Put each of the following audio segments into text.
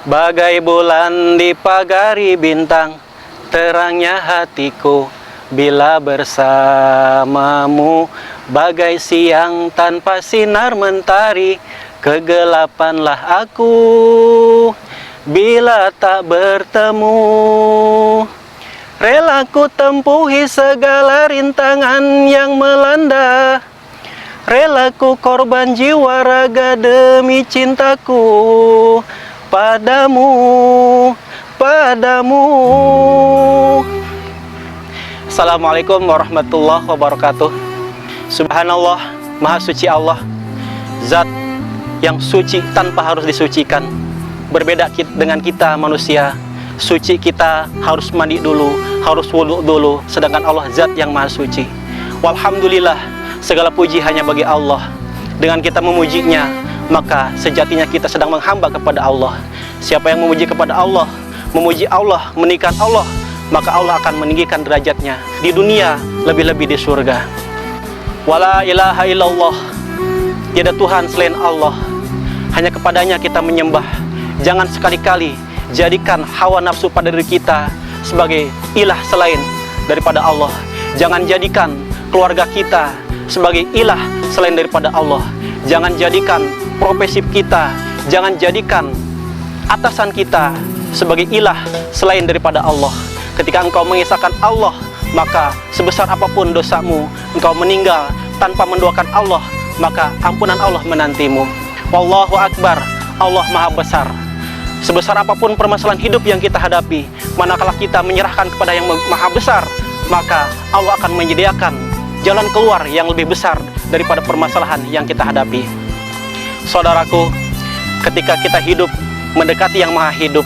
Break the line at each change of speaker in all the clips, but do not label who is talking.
Bagai bulan di pagari bintang, terangnya hatiku bila bersamamu. Bagai siang tanpa sinar mentari, kegelapanlah aku bila tak bertemu. Rela ku tempuhi segala rintangan yang melanda, rela ku korban jiwa raga demi cintaku padamu, padamu. Assalamualaikum warahmatullahi wabarakatuh. Subhanallah, maha suci Allah, zat yang suci tanpa harus disucikan. Berbeda dengan kita manusia, suci kita harus mandi dulu, harus wudu dulu, sedangkan Allah zat yang maha suci. Walhamdulillah, segala puji hanya bagi Allah. Dengan kita memujinya, maka sejatinya kita sedang menghamba kepada Allah. Siapa yang memuji kepada Allah, memuji Allah, meninggikan Allah, maka Allah akan meninggikan derajatnya di dunia, lebih-lebih di surga. Wala ilaha illallah, tiada Tuhan selain Allah, hanya kepadanya kita menyembah. Jangan sekali-kali jadikan hawa nafsu pada diri kita sebagai ilah selain daripada Allah. Jangan jadikan keluarga kita sebagai ilah selain daripada Allah. Jangan jadikan profesi kita, jangan jadikan atasan kita sebagai ilah selain daripada Allah. Ketika engkau mengisahkan Allah, maka sebesar apapun dosamu, engkau meninggal tanpa mendoakan Allah, maka ampunan Allah menantimu. Wallahu akbar, Allah maha besar. Sebesar apapun permasalahan hidup yang kita hadapi, manakala kita menyerahkan kepada yang maha besar, maka Allah akan menyediakan jalan keluar yang lebih besar daripada permasalahan yang kita hadapi. Saudaraku, ketika kita hidup mendekati yang maha hidup,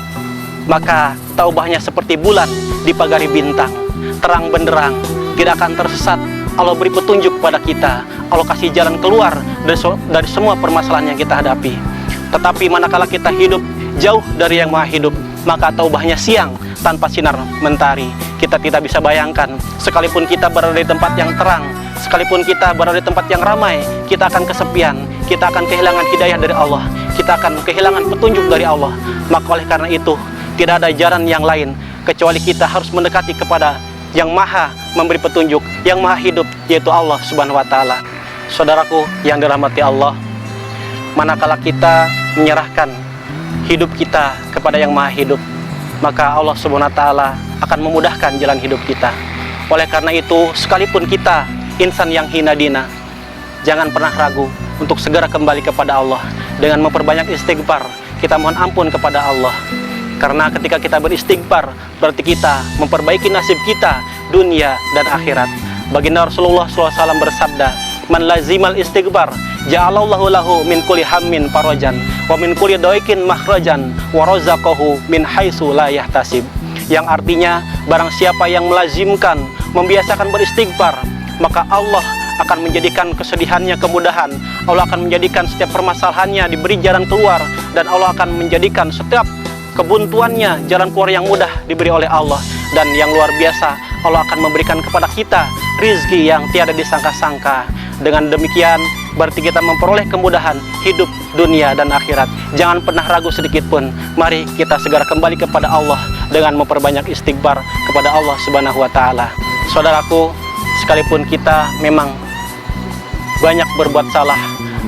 maka taubahnya seperti bulan di pagari bintang, terang benderang, tidak akan tersesat. Allah beri petunjuk kepada kita, Allah kasih jalan keluar dari semua permasalahan yang kita hadapi. Tetapi manakala kita hidup jauh dari yang maha hidup, maka taubahnya siang tanpa sinar mentari. Kita tidak bisa bayangkan, sekalipun kita berada di tempat yang terang, sekalipun kita berada di tempat yang ramai, kita akan kesepian, kita akan kehilangan hidayah dari Allah, kita akan kehilangan petunjuk dari Allah. Maka oleh karena itu, tidak ada jalan yang lain kecuali kita harus mendekati kepada yang maha memberi petunjuk, yang maha hidup, yaitu Allah Subhanahu wa Ta'ala. Saudaraku yang dirahmati Allah, manakala kita menyerahkan hidup kita kepada yang maha hidup, maka Allah Subhanahu wa Ta'ala akan memudahkan jalan hidup kita. Oleh karena itu, sekalipun kita insan yang hina dina, jangan pernah ragu untuk segera kembali kepada Allah dengan memperbanyak istighfar. Kita mohon ampun kepada Allah, karena ketika kita beristighfar, berarti kita memperbaiki nasib kita dunia dan akhirat. Baginda Rasulullah SAW bersabda, man lazimal istighfar ja'alallahu lahu min kulli hammin farajan wa min kulli daikin makhrajan wa razaqahu min haitsu la yahtasib. Yang artinya, barang siapa yang melazimkan, membiasakan beristighfar, maka Allah akan menjadikan kesedihannya kemudahan. Allah akan menjadikan setiap permasalahannya diberi jalan keluar, dan Allah akan menjadikan setiap kebuntuannya jalan keluar yang mudah diberi oleh Allah. Dan yang luar biasa, Allah akan memberikan kepada kita rizki yang tiada disangka-sangka. Dengan demikian, berarti kita memperoleh kemudahan hidup dunia dan akhirat. Jangan pernah ragu sedikit pun. Mari kita segera kembali kepada Allah dengan memperbanyak istighfar kepada Allah Subhanahu wa Ta'ala. Saudaraku, sekalipun kita memang banyak berbuat salah,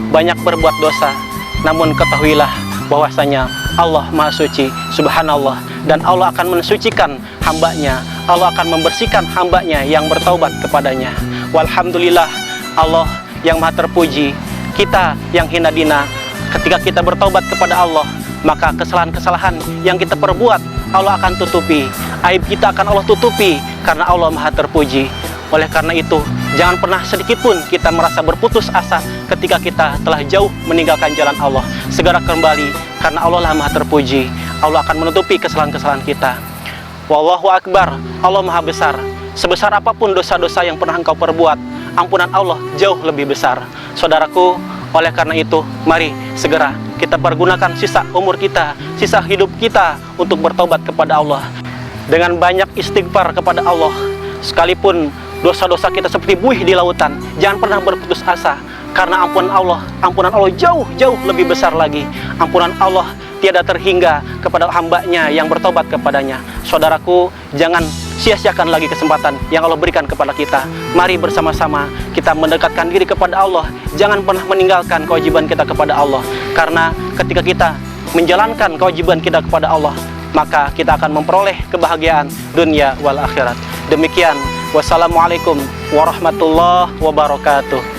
banyak berbuat dosa, namun ketahuilah bahwasanya Allah Maha Suci, Subhanallah, dan Allah akan mensucikan hambanya, Allah akan membersihkan hambanya yang bertaubat kepadanya. Walhamdulillah, Allah yang maha terpuji. Kita yang hina dina, ketika kita bertaubat kepada Allah, maka kesalahan-kesalahan yang kita perbuat Allah akan tutupi, aib kita akan Allah tutupi, karena Allah maha terpuji. Oleh karena itu, jangan pernah sedikit pun kita merasa berputus asa ketika kita telah jauh meninggalkan jalan Allah. Segera kembali, karena Allah lah maha terpuji. Allah akan menutupi kesalahan-kesalahan kita. Wallahu akbar, Allah maha besar. Sebesar apapun dosa-dosa yang pernah engkau perbuat, ampunan Allah jauh lebih besar. Saudaraku, oleh karena itu, mari segera kita pergunakan sisa umur kita, sisa hidup kita untuk bertobat kepada Allah. Dengan banyak istighfar kepada Allah, sekalipun dosa-dosa kita seperti buih di lautan, jangan pernah berputus asa. Karena ampunan Allah jauh lebih besar lagi. Ampunan Allah tiada terhingga kepada hambanya yang bertobat kepadanya. Saudaraku, jangan sia-siakan lagi kesempatan yang Allah berikan kepada kita. Mari bersama-sama kita mendekatkan diri kepada Allah. Jangan pernah meninggalkan kewajiban kita kepada Allah. Karena ketika kita menjalankan kewajiban kita kepada Allah, maka kita akan memperoleh kebahagiaan dunia wal akhirat. Demikian, wassalamualaikum warahmatullahi wabarakatuh.